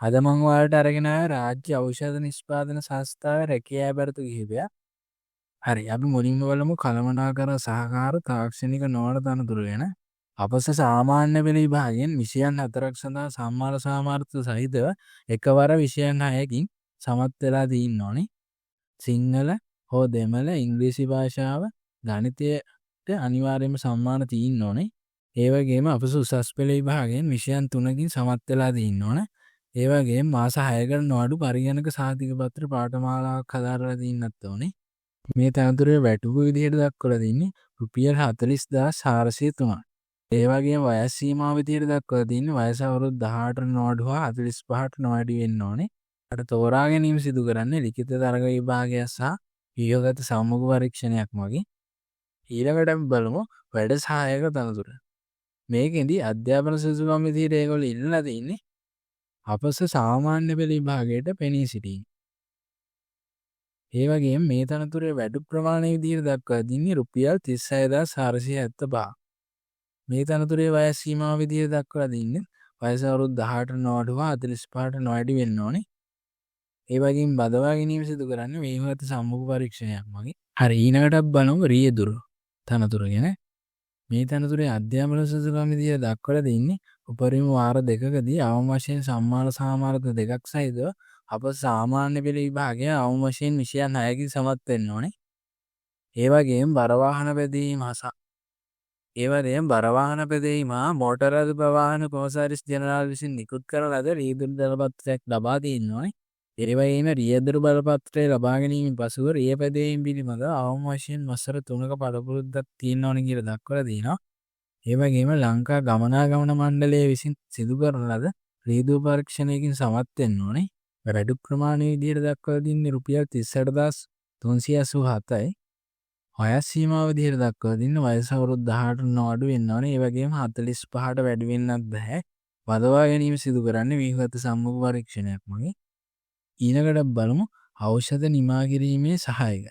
අද මම ඔයාලට අරගෙන ආවේ රාජ්‍ය ඖෂධ නිෂ්පාදන සංස්ථාවේ රැකියා බැරතු කිහිපයක්. හරි අපි මුලින්ම බලමු කළමනාකර සහකාර තාක්ෂණික නොවන තනතුරු ගැන. අපස සාමාන්‍ය පෙළ විභාගයෙන් විෂයන් 4ක් සඳහා සම්මාන සාමර්ථ්‍ය සහිතව එකවර විෂයන් 6කින් සමත් වෙලා තියෙන්න ඕනේ. සිංහල හෝ දෙමළ ඉංග්‍රීසි භාෂාව ගණිතයට අනිවාර්යයෙන්ම සම්මාන තියෙන්න ඕනේ. ඒ වගේම අපස උසස් පෙළ විභාගයෙන් විෂයන් 3කින් සමත් වෙලා තියෙන්න ඕනේ. ඒ වගේම මාස 6කට නොඅඩු පරිගණක සහතික පත්‍ර පාඨමාලාවක් හදාරලා තියෙන්නත් ඕනේ. මේ තනතුරේ වැටුපු විදිහට දක්වලා තින්නේ රුපියල් 40403ක්. ඒ වගේම වයස් සීමාව විදිහට දක්වලා තින්නේ වයස අවුරුදු 18ට නොඅඩු හා 45ට නොවැඩි වෙන්න ඕනේ. අර තෝරා ගැනීම සිදු කරන්නේ ලිඛිත තරග විභාගය සහ ව්‍යුහගත සම්මුඛ පරීක්ෂණයක් වගේ. ඊළඟට අපි බලමු වැඩ සහායක තනතුර. මේකෙන්දී අධ්‍යාපන සුසුකම් විදිහට ඒගොල්ලෝ ඉල්ලලා තින්නේ අපස සාමාන්‍ය පෙළ විභාගයට පෙනී සිටීම. ඒ වගේම මේ තනතුරේ වැඩි ප්‍රමාණය විදිහට දක්වලා තින්නේ රුපියල් 36475. මේ තනතුරේ වයස් සීමාව විදිහට දක්වලා තින්නේ වයස අවුරුදු 18ට නොඅඩු හා 45ට නොවැඩි වෙන්න ඕනේ. ඒ වගේම බදවා ගැනීම සිදු කරන්නේ ව්‍යුහගත සම්මුඛ පරීක්ෂණයක් වගේ. හරි ඊළඟට අපි බලමු රියදුරු තනතුර ගැන. මේ තනතුරේ අධ්‍යාපන සුසුකම් විදිහට දක්වලා තින්නේ උපරිම වාර දෙකකදී අවම වශයෙන් සම්මාන සාමාර්ථ දෙකක් සහිතව අප සාමාන්‍ය පෙළ විභාගය අවම වශයෙන් විෂයන් 6කින් සමත් වෙන්න ඕනේ. ඒ වගේම බර වාහන පැදීම මෝටර රථ ප්‍රවාහන කොමසාරිස් ජෙනරාල් විසින් නිකුත් කරන ලද රියදුරු බලපත්‍රයක් ලබා දෙන්න ඕනේ. ඒ වගේම රියදුරු බලපත්‍රය ලබා ගැනීමෙන් පසුව රිය පැදීම පිළිබඳව අවම වශයෙන් වසර 3ක පළපුරුද්දක් තියෙන්න ඕනේ කියලා දක්වලා තියෙනවා. ඒ වගේම ලංකා ගමනාගමන මණ්ඩලය විසින් සිදු කරන ලද රියදුරු පරීක්ෂණයකින් සමත් වෙන්න ඕනේ. වැඩි ප්‍රමාණය විදිහට දක්වලා තින්නේ රුපියල් 38387යි. වයස් සීමාව විදිහට දක්වලා තින්නේ වයස අවුරුදු 18ට නොඅඩු වෙන්න ඕනේ. ඒ වගේම 45ට වැඩි වෙන්නත් බෑ. වදවා ගැනීම සිදු කරන්නේ ව්‍යුහගත සම්මුඛ පරීක්ෂණයක් වගේ. ඊළඟට බලමු ඖෂධ නිමා කිරීමේ සහායක.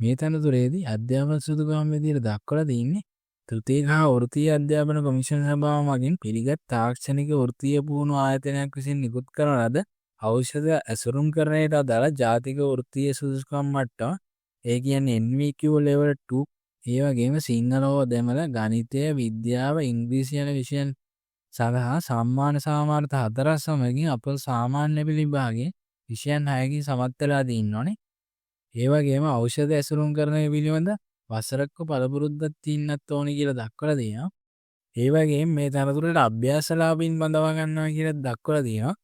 මේ තනතුරේදී අධ්‍යාපන සුදුකම් විදිහට දක්වලා තින්නේ තෘතීය හා වෘත්තීය අධ්‍යාපන කොමිෂන් සභාව මගින් පිළිගත් තාක්ෂණික වෘත්තීය පුහුණු ආයතනයක් විසින් නිකුත් කරන ලද ඖෂධ ඇසුරුම් කරණයට අදාළ ජාතික වෘත්තීය සුදුසුකම් මට්ටම ඒ කියන්නේ NVQ level 2 ඒ වගේම සිංහල හෝ දෙමළ ගණිතය විද්‍යාව ඉංග්‍රීසි යන විෂයන් සඳහා සම්මාන සාමාර්ථ 4ක් සමගින් අප සාමාන්‍ය පෙළ විභාගයේ විෂයන් 6කින් සමත් වෙලා තියෙන්න ඕනේ. ඒ වගේම ඖෂධ ඇසුරුම් කරන පිළිබඳ වසරක පළපුරුද්දක් තියෙන්නත් ඕනේ කියලා දක්වලා තියෙනවා. ඒ වගේම මේ තනතුරට අභ්‍යාසලාභීන් බඳවා ගන්නවා කියලා දක්වලා තියෙනවා.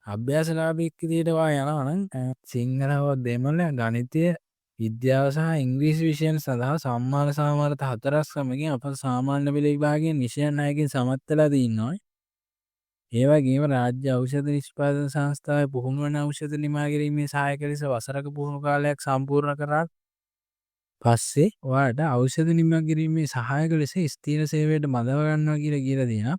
අභ්‍යාසලාභීක් විදිහට යනවා නම් සිංහල හෝ දෙමළ ගණිතය විද්‍යාව සහ ඉංග්‍රීසි විෂයන් සඳහා සම්මාන සාමාර්ථ 4ක් සමගින් අප සාමාන්‍ය පෙළ විභාගයෙන් විෂයන් 6කින් සමත් වෙලා තියෙනවා. ඒ වගේම රාජ්‍ය ඖෂධ නිෂ්පාදන සංස්ථාවේ පුහුණු වන ඖෂධ නිමා කිරීමේ සහායක ලෙස වසරක පුහුණු කාලයක් සම්පූර්ණ කරලා පස්සේ ඔයාලට ඖෂධ නිමා කිරීමේ සහායක ලෙස ස්ථීර සේවයට බඳව ගන්නවා කියලා දෙනවා.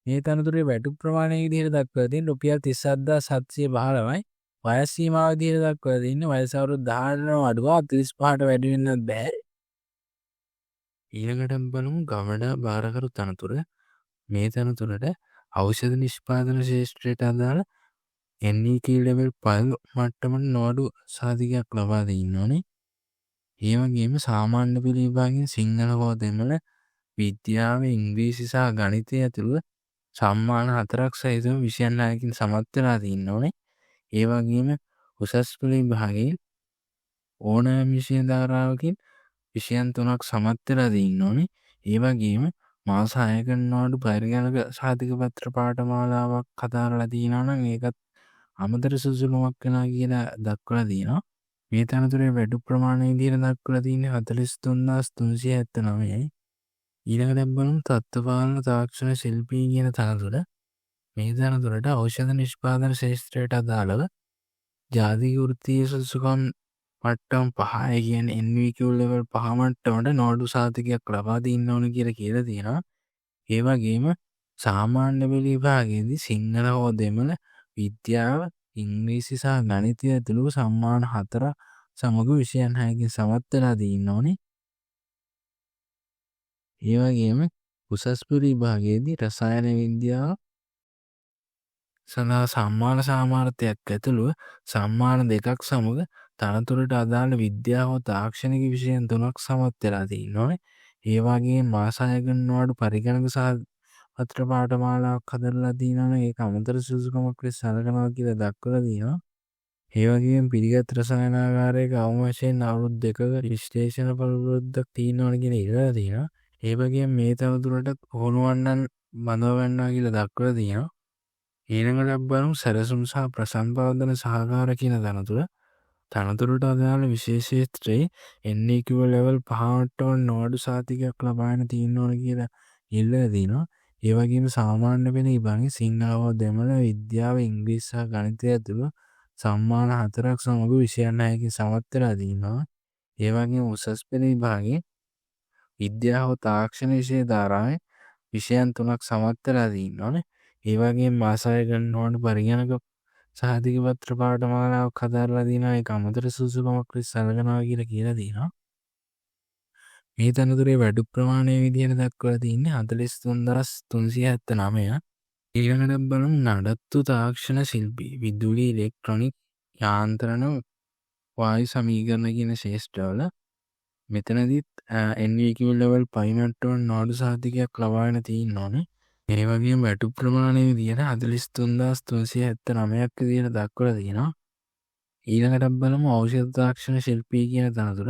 මේ තනතුරේ වැටු ප්‍රමාණය විදිහට දක්වලා තියෙන රුපියල් 37715යි. වයස් සීමාව විදිහට දක්වලා තියෙන්නේ වයස අවුරුදු 18ට අඩු 45ට වැඩි වෙන්නත් බෑ. ඊළඟට බලමු ගමඩ බාරකරු තනතුර. මේ තනතුරට ඖෂධ නිෂ්පාදන ශාස්ත්‍රයට අදාළ NET level 5 මට්ටමට නොඅඩු සාධකයක් ලබා දෙන්න ඕනේ. ඒ වගේම සාමාන්‍ය පෙළ විභාගයෙන් සිංහල හෝ දෙමළ විද්‍යාව ඉංග්‍රීසි සහ ගණිතය ඇතුළු සම්මාන 4ක් සහිතව විෂයන් 6කින් සමත් වෙලා තියෙන්න ඕනේ. ඒ වගේම උසස් පෙළ විභාගයෙන් ඕනෑම විෂය ධාරාවකින් විෂයන් 3ක් සමත් වෙලා තියෙන්න ඕනේ. ඒ වගේම මාස 6කට නොඅඩු පරිගණක සහතික පත්‍ර පාඨමාලාවක් හදාරලා තියෙනවා නම් ඒකත් අමතර සුසුකමක් වෙනවා කියලා දක්වලා තියෙනවා. මේ තනතුරේ වැඩි ප්‍රමාණය විදිහට දක්වලා තියෙන්නේ 43379යි. ඊළඟට බලමු තත්ත්වපාලන තාක්ෂණ ශිල්පී කියන තනතුර. මේ තනතුරට ඖෂධ නිෂ්පාදන ශාස්ත්‍රයට අදාළව ජාතික වෘත්තීය සුසුකම් මට්ටම් 5 ඒ කියන්නේ NVQ level 5 මට්ටමට නොඅඩු සාධකයක් ලබා දෙන්න ඕන කියලා තියෙනවා. ඒ වගේම සාමාන්‍ය පෙළ විභාගයේදී සිංහල හෝ දෙමළ විද්‍යාව ඉංග්‍රීසි සහ ගණිතය ඇතුළු සම්මාන 4 සමග විෂයන් 6කින් සමත් වෙලා තියෙන්න ඕනේ. ඒ වගේම උසස් පෙළ විභාගයේදී රසායන විද්‍යාව සඳහා සම්මාන සාමාර්ථයක් ඇතුළුව සම්මාන දෙකක් සමග තනතුරට අදාළ විද්‍යාව හෝ තාක්ෂණික විෂයන් 3ක් සමත් වෙලා තියෙනවානේ. ඒ වගේම මාස 6 ගණනාවට පරිගණක සහ පත්‍ර පාඨමාලාවක් හදලා තියෙනවානේ. ඒක අමතර සුසුකමක් ලෙස සලකනවා කියලා දක්වලා තියෙනවා. ඒ වගේම පිළිගත් රසායනාගාරයක අවම වශයෙන් අවුරුදු 2ක විශ්ලේෂණ පළපුරුද්දක් තියෙනවනේ කියන ඉරලා තියෙනවා. ඒ වගේම මේ තවදුරටත් ඕනවන්නන් බඳව ගන්නවා කියලා දක්වලා තියෙනවා. ඊළඟට බලමු සැලසුම් සහ ප්‍රසම්පාදන සහකාර කියන තනතුරට අදාළ විශේෂ ක්ෂේත්‍රයේ NEQ ලෙවල් 5ට නොඅඩු සහතිකයක් ලබාගෙන තියෙන්න ඕන කියලා ඉල්ලලා තිනවා. ඒ වගේම සාමාන්‍ය පෙළ විභාගයේ සිංහල හෝ දෙමළ විද්‍යාව ඉංග්‍රීසි සහ ගණිතය ඇතුළු සම්මාන 4ක් සමග විෂයන් 6කින් සමත් වෙලා තිනවා. ඒ වගේම උසස් පෙළ විභාගයේ විද්‍යාව හෝ තාක්ෂණ විෂය ධාරාවේ විෂයන් 3ක් සමත් වෙලා තියෙනවානේ. ඒ වගේම මාස 6 ගණනාවට පරිගණක සහතික පත්‍ර පාඨමාලාවක් හදාරලා තියෙනවා. ඒක අමතර සුසුකමක් ලෙස සලකනවා කියලා තියෙනවා. මේ තනතුරේ වැඩි ප්‍රමාණය විදිහට දක්වලා තියෙන්නේ 43379. ඊළඟට බලමු නඩත්තු තාක්ෂණ ශිල්පී විදුලි ඉලෙක්ට්‍රොනික යාන්ත්‍රණ වායු සමීකරණ කියන ශේෂ්ඨවල මෙතනදිත් NEQ level 5ට නොඅඩු සහතිකයක් ලබාගෙන තියෙනවානේ. ඒ වගේම වැටු ප්‍රමාණය විදිහට 43379ක් විදිහට දක්වලා තියෙනවා. ඊළඟට බලමු ඖෂධ තාක්ෂණ ශිල්පී කියන තනතුර.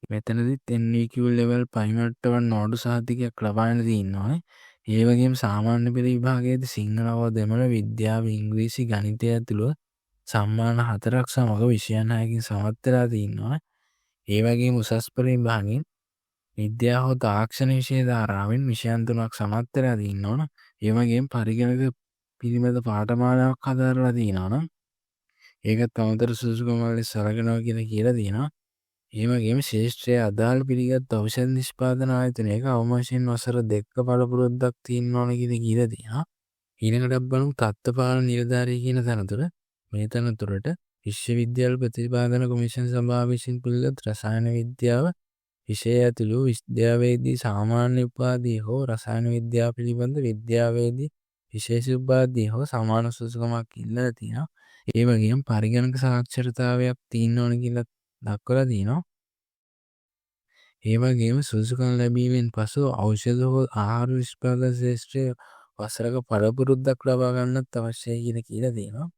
මෙතනදිත් NEQ level 5ට නොඅඩු සහතිකයක් ලබාගෙන තියෙනවානේ. ඒ වගේම සාමාන්‍ය පෙළ විභාගයේදී සිංහල හෝ දෙමළ විද්‍යාව ඉංග්‍රීසි ගණිතය ඇතුළු සම්මාන 4ක් සමග විෂයන් 6කින් සමත් වෙලා තියෙනවා. ඒ වගේම උසස් පෙළ විභාගයෙන් විද්‍යාව හෝ තාක්ෂණ විෂය ධාරාවෙන් විෂයන් 3ක් සමත් වෙලා තියෙනවනේ. ඒ වගේම පරිගණක පිළිබඳ පාඨමාලාවක් හදාරලා තියෙනවනම් ඒකත් අමතර සුසුකමක් ලෙස සලකනවා කියලා තියෙනවා. ඒ වගේම ශේෂ්ත්‍රයේ අදාළ පිළිගත් ඖෂධ නිෂ්පාදන ආයතනයක අවම වශයෙන් වසර 2ක පළපුරුද්දක් තියෙන්න ඕන කියලා තියෙනවා. ඊළඟට බලමු තත්ත්වපාලන නිලධාරී කියන තනතුර. මේ තනතුරට විශ්වවිද්‍යාල ප්‍රතිපාදන කොමිෂන් සභාව විසින් පිළිගත් රසායන විද්‍යාව විෂය ඇතුළු විද්‍යාවේදී සාමාන්‍ය උපාධිය හෝ රසායන විද්‍යාව පිළිබඳ විද්‍යාවේදී විශේෂ උපාධිය හෝ සමාන සුසුකමක් ඉල්ලලා තියෙනවා. ඒ වගේම පරිගණක සාක්ෂරතාවයක් තියෙන්න ඕන කියලා දක්වලා තියෙනවා. ඒ වගේම සුසුකම් ලැබීමෙන් පසු ඖෂධ හෝ ආහාර නිෂ්පාදන ශාස්ත්‍රයේ වසරක පළපුරුද්දක් ලබා ගන්නත් අවශ්‍යයි කියලා තියෙනවා.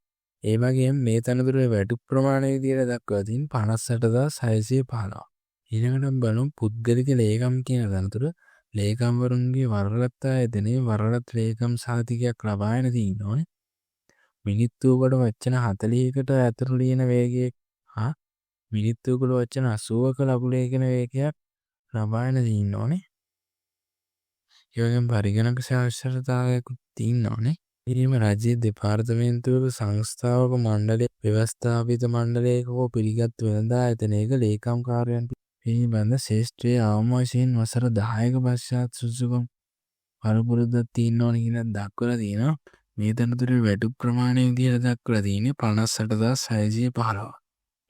ඒ වගේම මේ තනතුරේ වැඩි ප්‍රමාණය විදිහට දක්වලා තියෙන 58615. ඊළඟට බලමු පුද්ගලික ලේකම් කියන තනතුර. ලේකම්වරුන්ගේ වරලත් ආයතනයේ වරලත් ලේකම් සහතිකයක් ලබාගෙන තියෙනවානේ. මිනිත්තුවකට වචන 40කට ඇතුළු ලියන වේගයක් හා මිනිත්තුවකට වචන 80ක ලඝු ලේඛන වේගයක් ලබාගෙන තියෙනවානේ. ඒ වගේම පරිගණක සාක්ෂරතාවයක් තියෙනවානේ. ඊළඟ රාජ්‍ය දෙපාර්තමේන්තුවක සංස්ථාවක මණ්ඩලයේ ව්‍යවස්ථාපිත මණ්ඩලයක හෝ පිළිගත් වෙළඳ ආයතනයක ලේකම් කාර්යයන් පිළිබඳ ශේෂ්ත්‍රයේ අවම වශයෙන් වසර 10ක පශ්චාත් සුසුකම් පළපුරුද්දක් තියෙන්න ඕන කියලා දක්වලා තියෙනවා. මේ තනතුරේ වැඩි ප්‍රමාණය විදිහට දක්වලා තියෙන්නේ 58615.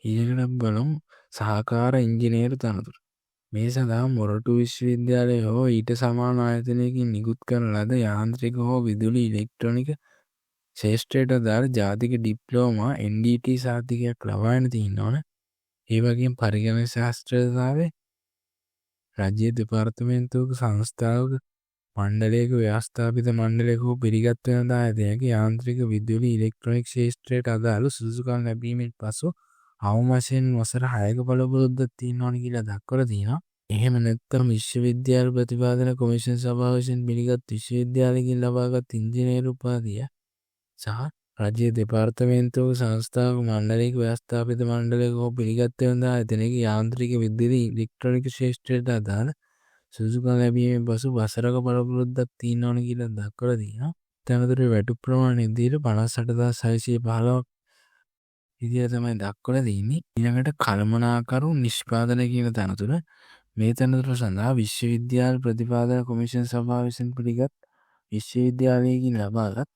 ඊළඟට බලමු සහකාර ඉංජිනේරු තනතුර. මේ සඳහා මොරටු විශ්වවිද්‍යාලය හෝ ඊට සමාන ආයතනයකින් නිකුත් කරන ලද යාන්ත්‍රික හෝ විදුලි ඉලෙක්ට්‍රොනික ශේෂ්ත්‍රයට අදාළ ජාතික ඩිප්ලෝමා NDT සහතිකයක් ලබාගෙන තියෙන්න ඕන. ඒ වගේම පරිගණක ශාස්ත්‍රයේ රාජ්‍ය දෙපාර්තමේන්තුවක සංස්ථාවක මණ්ඩලයක ව්‍යවස්ථාපිත මණ්ඩලයක හෝ පිළිගත් වෙළඳ ආයතනයක යාන්ත්‍රික විදුලි ඉලෙක්ට්‍රොනික ශේෂ්ත්‍රයට අදාළ සුසුකම් ලැබීමෙන් පසු අවම වශයෙන් වසර 6ක පළපුරුද්දක් තියෙන්න ඕන කියලා දක්වලා තියෙනවා. එහෙම නැත්නම් විශ්වවිද්‍යාල ප්‍රතිපාදන කොමිෂන් සභාව විසින් පිළිගත් විශ්වවිද්‍යාලයකින් ලබාගත් ඉංජිනේරු උපාධිය සහ රාජ්‍ය දෙපාර්තමේන්තුවක සංස්ථාවක මණ්ඩලයක ව්‍යවස්ථාපිත මණ්ඩලයක හෝ පිළිගත් වෙළඳ ආයතනයක යාන්ත්‍රික විදුලි ඉලෙක්ට්‍රොනික ශේෂ්ත්‍රයට අදාළ සුසුකම් ලැබීමෙන් පසු වසරක පළපුරුද්දක් තියෙන්න ඕන කියලා දක්වලා තියෙනවා. තනතුරේ වැඩි ප්‍රමාණය විදිහට 58615ක් විදිහට තමයි දක්වලා තියෙන්නේ. ඊළඟට කළමනාකරු නිෂ්පාදන කියන තනතුර. මේ තනතුර සඳහා විශ්වවිද්‍යාල ප්‍රතිපාදන කොමිෂන් සභාව විසින් පිළිගත් විශ්වවිද්‍යාලයකින් ලබාගත්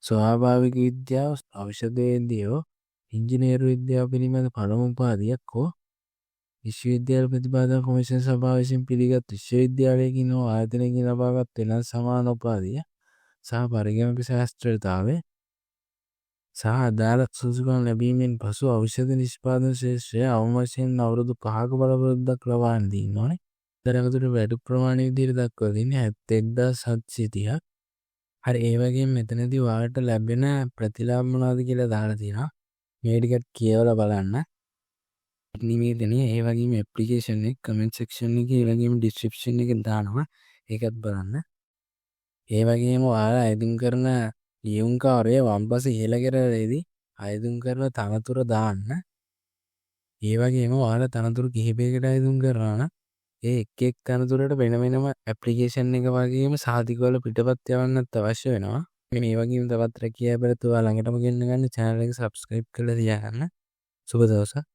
ස්වාභාවික විද්‍යාව, ඖෂධ විද්‍යාව, ඉංජිනේරු විද්‍යාව පිළිබඳ පළමු උපාධියක් හෝ විශ්වවිද්‍යාල ප්‍රතිපාදන කොමිෂන් සභාව විසින් පිළිගත් විශ්වවිද්‍යාලයකින් හෝ ආයතනයකින් ලබාගත් වෙනත් සමාන උපාධිය සහ පරිගණක ශාස්ත්‍රතාවය සහ අදාළ සුසුකම් ලැබීමෙන් පසු ඖෂධ නිෂ්පාදන ශේෂ්ත්‍රය අවම වශයෙන් අවුරුදු 5ක බලපොරොත්තුවක් ලබා දෙන්න ඕනේ. තරඟතුර වැඩි ප්‍රමාණය විදිහට දක්වලා තින්නේ 71730ක්. හරි ඒ වගේම මෙතනදී ඔයාලට ලැබෙන ප්‍රතිලාභ මොනවද කියලා දාලා තියෙනවා. මේ ටිකත් කියවලා බලන්න. නිවේදනය ඒ වගේම ඇප්ලිකේෂන් එක කමෙන්ට් සෙක්ෂන් එකේ ඒ වගේම ඩිස්ක්‍රිප්ෂන් එකේ දානවා. ඒකත් බලන්න. ඒ වගේම ඔයාලා අයදුම් කරන ලියුම්කාරය වම්පස ඉහළ කෙරවලේදී අයදුම් කරන තනතුර දාන්න. ඒ වගේම ඔයාලා තනතුරු කිහිපයකට අයදුම් කරනවා නම් ඒ එක් එක් තනතුරට වෙන වෙනම ඇප්ලිකේෂන් එක වගේම සාධිකවල පිටපත් යවන්නත් අවශ්‍ය වෙනවා. මේ වගේම තවත් රැකියාව බලත් ඔයාලා ළඟටම ගෙන්න ගන්න channel එක subscribe කරලා තියාගන්න. සුබ දවසක්.